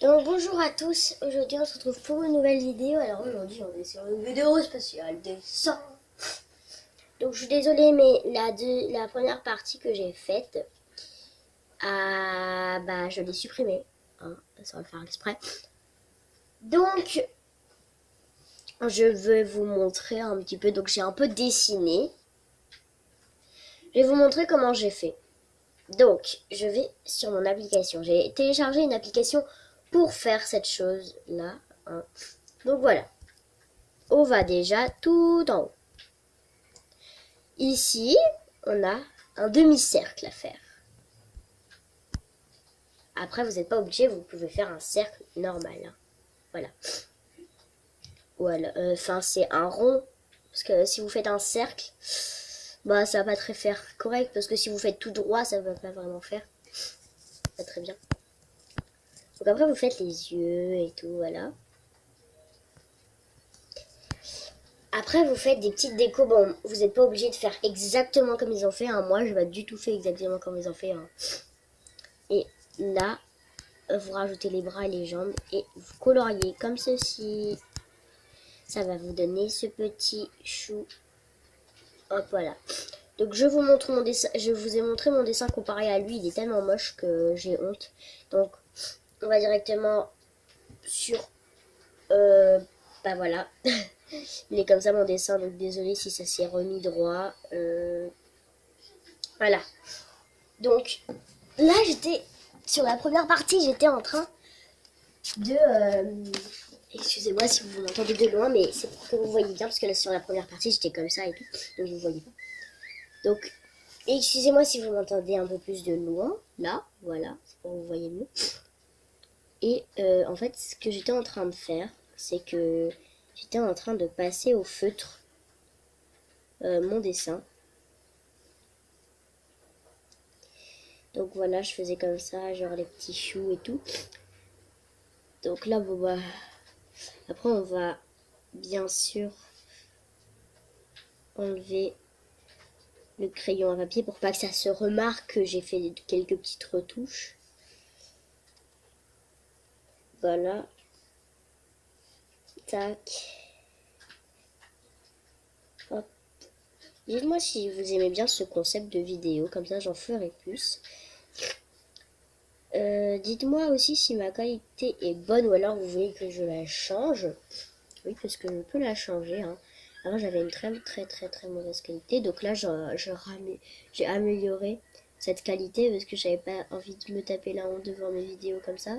Donc bonjour à tous, aujourd'hui on se retrouve pour une nouvelle vidéo. Alors aujourd'hui on est sur une vidéo spéciale dessin. Donc je suis désolée mais la première partie que j'ai faite, je l'ai supprimée, hein, ça va le faire exprès. Donc je vais vous montrer un petit peu, donc j'ai un peu dessiné. Je vais vous montrer comment j'ai fait. Donc je vais sur mon application, j'ai téléchargé une application pour faire cette chose là, hein. Donc voilà. On va déjà tout en haut. Ici, on a un demi-cercle à faire. Après, vous n'êtes pas obligé, vous pouvez faire un cercle normal, hein. Voilà. Voilà. C'est un rond. Parce que si vous faites un cercle, ça va pas très faire correct. Parce que si vous faites tout droit, ça va pas vraiment faire. Pas très bien. Donc après, vous faites les yeux et tout, voilà. Après, vous faites des petites décos. Bon, vous n'êtes pas obligé de faire exactement comme ils ont fait, hein. Moi, je n'ai pas du tout fait exactement comme ils ont fait, hein. Et là, vous rajoutez les bras et les jambes et vous coloriez comme ceci. Ça va vous donner ce petit chou. Hop, voilà. Donc je vous montre mon dessin. Je vous ai montré mon dessin comparé à lui. Il est tellement moche que j'ai honte. Donc on va directement sur... voilà. Il est comme ça mon dessin. Donc désolé si ça s'est remis droit. Voilà. Donc là j'étais... Sur la première partie j'étais en train de... excusez-moi si vous m'entendez de loin, mais c'est pour que vous voyez bien, parce que là sur la première partie j'étais comme ça et tout, donc vous voyez pas. Donc, excusez-moi si vous m'entendez un peu plus de loin, là, voilà, c'est pour que vous voyez mieux. Et en fait, ce que j'étais en train de faire, c'est que j'étais en train de passer au feutre mon dessin. Donc voilà, je faisais comme ça, genre les petits choux et tout. Donc là, après on va bien sûr enlever le crayon à papier pour pas que ça se remarque que j'ai fait quelques petites retouches. Voilà. Tac. Hop. Dites-moi si vous aimez bien ce concept de vidéo, comme ça j'en ferai plus. Dites-moi aussi si ma qualité est bonne ou alors vous voulez que je la change. Oui, parce que je peux la changer, hein. Avant j'avais une très mauvaise qualité, donc là j'ai amélioré cette qualité parce que j'avais pas envie de me taper la honte devant mes vidéos comme ça.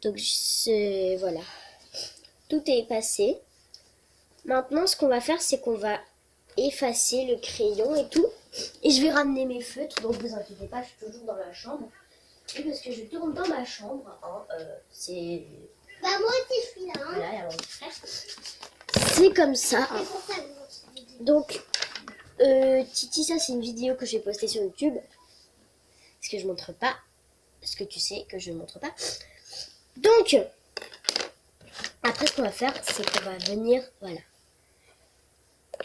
Donc voilà, tout est passé. Maintenant ce qu'on va faire, c'est qu'on va effacer le crayon et tout, et je vais ramener mes feutres, donc vous inquiétez pas, je suis toujours dans la chambre. Et parce que je tourne dans ma chambre, hein, c'est... Moi aussi je suis là, hein. Voilà, il y a mon petit frère. C'est comme ça, hein. Donc Titi, ça c'est une vidéo que j'ai postée sur YouTube, parce que je montre pas, parce que tu sais que je ne montre pas. Donc après ce qu'on va faire, c'est qu'on va venir, voilà,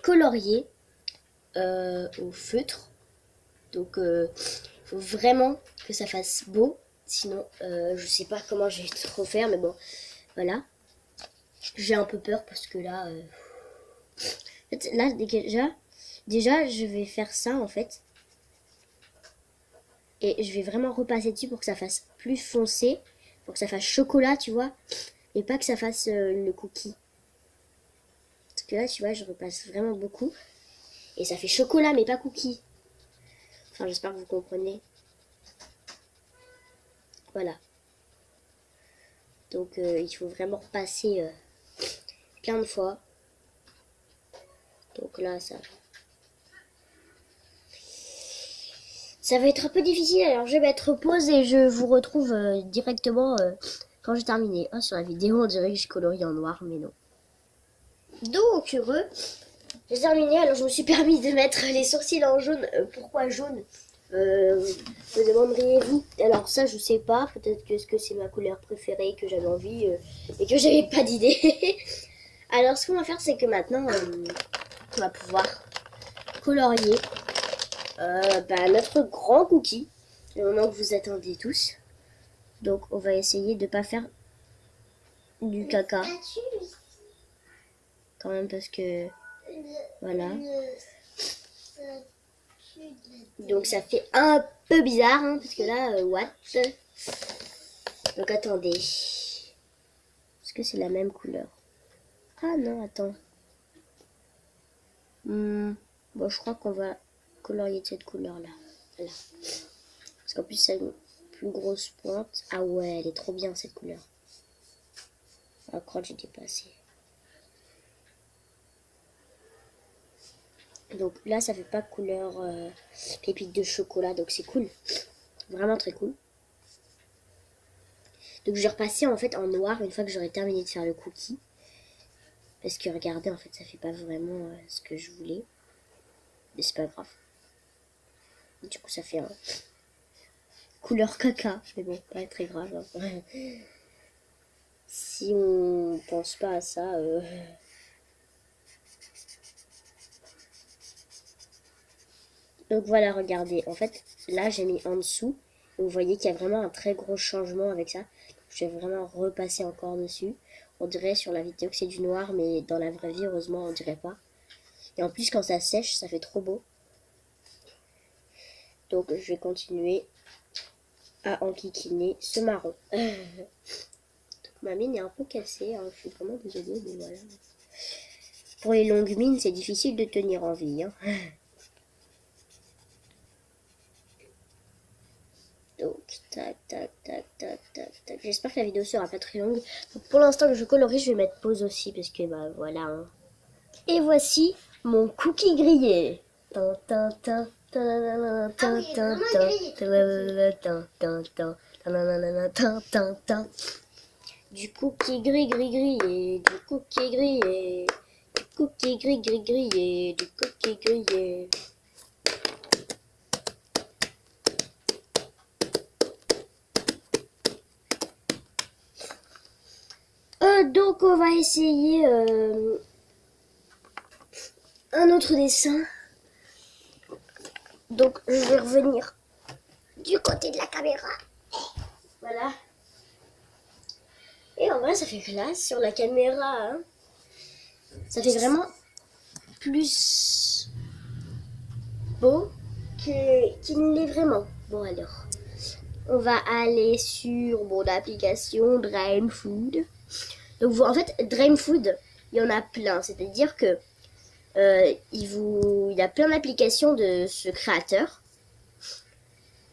colorier au feutre. Donc faut vraiment que ça fasse beau, sinon je sais pas comment je vais trop faire, mais bon, voilà. J'ai un peu peur parce que là, en fait, là déjà je vais faire ça en fait, et je vais vraiment repasser dessus pour que ça fasse plus foncé, pour que ça fasse chocolat, tu vois, et pas que ça fasse le cookie. Parce que là, tu vois, je repasse vraiment beaucoup, et ça fait chocolat mais pas cookie. Enfin, j'espère que vous comprenez. Voilà. Donc il faut vraiment repasser plein de fois. Donc là, ça va être un peu difficile. Alors je vais mettre pause et je vous retrouve directement quand j'ai terminé. Oh, sur la vidéo, on dirait que j'ai colorié en noir, mais non. Donc heureux, j'ai terminé. Alors je me suis permis de mettre les sourcils en jaune. Pourquoi jaune, me demanderiez-vous? Alors ça, je sais pas. Peut-être que c'est ma couleur préférée, que j'avais envie et que j'avais pas d'idée. Alors ce qu'on va faire, c'est que maintenant, on va pouvoir colorier notre grand cookie, le moment que vous attendez tous. Donc on va essayer de pas faire du caca quand même parce que voilà. Donc ça fait un peu bizarre hein, parce que là what? Donc attendez. Est-ce que c'est la même couleur? Ah non, attends. Bon, je crois qu'on va colorier de cette couleur-là. Voilà. Parce qu'en plus, ça a une plus grosse pointe. Ah ouais, elle est trop bien cette couleur. Ah, crois que j'ai dépassé. Donc là, ça fait pas couleur pépite de chocolat, donc c'est cool. Vraiment très cool. Donc je vais repasser en fait en noir une fois que j'aurai terminé de faire le cookie. Parce que regardez, en fait, ça fait pas vraiment ce que je voulais. Mais c'est pas grave. Du coup, ça fait un couleur caca. Mais bon, pas très grave. Hein. Si on pense pas à ça... Donc voilà, regardez. En fait, là, j'ai mis en dessous. Vous voyez qu'il y a vraiment un très gros changement avec ça. Je vais vraiment repasser encore dessus. On dirait sur la vidéo que c'est du noir, mais dans la vraie vie, heureusement, on dirait pas. Et en plus, quand ça sèche, ça fait trop beau. Donc, je vais continuer à enquiquiner ce marron. Donc, ma mine est un peu cassée. Hein. Je suis vraiment désolée, mais voilà. Pour les longues mines, c'est difficile de tenir en vie. Hein. Donc, tac, tac, tac, tac, tac, tac. J'espère que la vidéo sera pas très longue. Donc, pour l'instant que je colorie, je vais mettre pause aussi parce que bah voilà. Hein. Et voici mon cookie grillé. Du cookie grillé, du cookie grillé, du cookie grillé, du cookie grillé. Donc on va essayer un autre dessin. Donc je vais revenir du côté de la caméra. Voilà. Et en vrai ça fait classe sur la caméra. Hein. Ça fait vraiment plus beau qu'il ne l'est vraiment. Bon alors. On va aller sur mon application Dream Food. Donc en fait Dream Food, il y en a plein. C'est-à-dire que il a plein d'applications de ce créateur,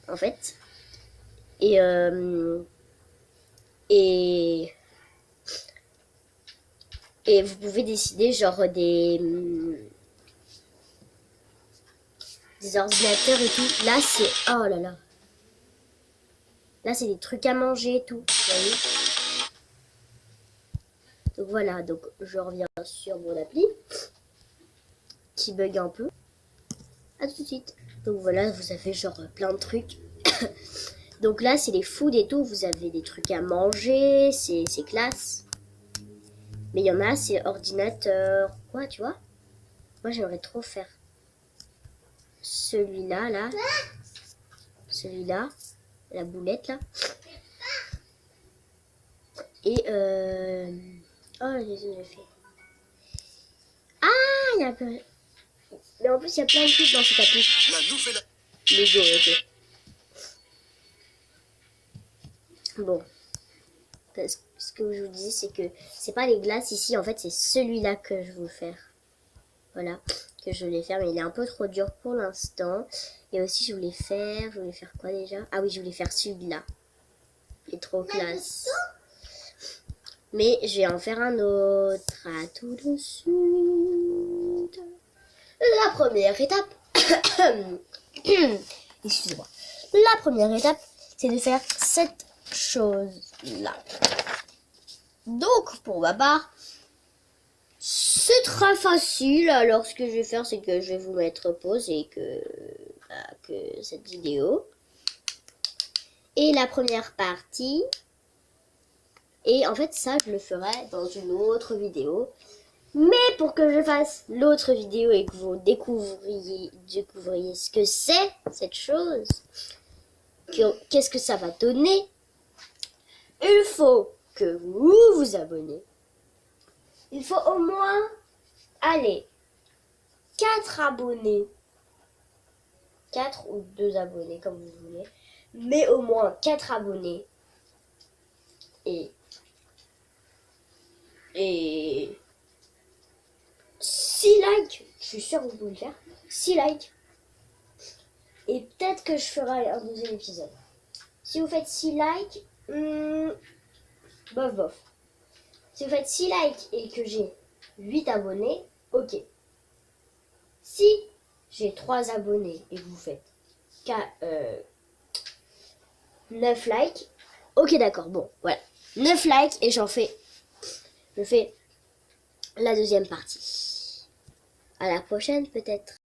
en fait. Et vous pouvez décider genre des ordinateurs et tout. Là c'est oh là là. Là c'est des trucs à manger et tout. Vous voyez. Donc voilà, donc je reviens sur mon appli qui bug un peu. À tout de suite. Donc voilà, vous avez genre plein de trucs. Donc là, c'est les foods et tout. Vous avez des trucs à manger. C'est classe. Mais il y en a, c'est ordinateur. Quoi, tu vois? Moi, j'aimerais trop faire celui-là, là. Celui-là. La boulette, là. Et oh, j'ai fait. Ah, il y a un peu... Mais en plus, il y a plein de trucs dans cet appli. La nouvelle... Lego, ok. Bon. Parce que ce que je vous dis, c'est que c'est pas les glaces ici. En fait, c'est celui-là que je veux faire. Voilà. Que je voulais faire. Mais il est un peu trop dur pour l'instant. Et aussi, je voulais faire quoi déjà? Ah oui, je voulais faire celui-là. Il est trop classe. Mais je vais en faire un autre. À tout de suite. La première étape. Excusez-moi. La première étape, c'est de faire cette chose-là. Donc, pour ma part, c'est très facile. Alors, ce que je vais faire, c'est que je vais vous mettre pause et que cette vidéo. Et la première partie. Et en fait, ça, je le ferai dans une autre vidéo. Mais pour que je fasse l'autre vidéo et que vous découvriez ce que c'est, cette chose, qu'est-ce que ça va donner, il faut que vous vous abonnez. Il faut au moins, allez, 4 abonnés. 4 ou 2 abonnés, comme vous voulez. Mais au moins 4 abonnés. Et 6 likes. Je suis sûre que vous pouvez le faire. 6 likes. Et peut-être que je ferai un deuxième épisode. Si vous faites 6 likes, bof bof. Si vous faites 6 likes et que j'ai 8 abonnés, ok. Si j'ai 3 abonnés et que vous faites 9 likes, ok d'accord, bon, voilà. 9 likes et je fais la deuxième partie. À la prochaine peut-être.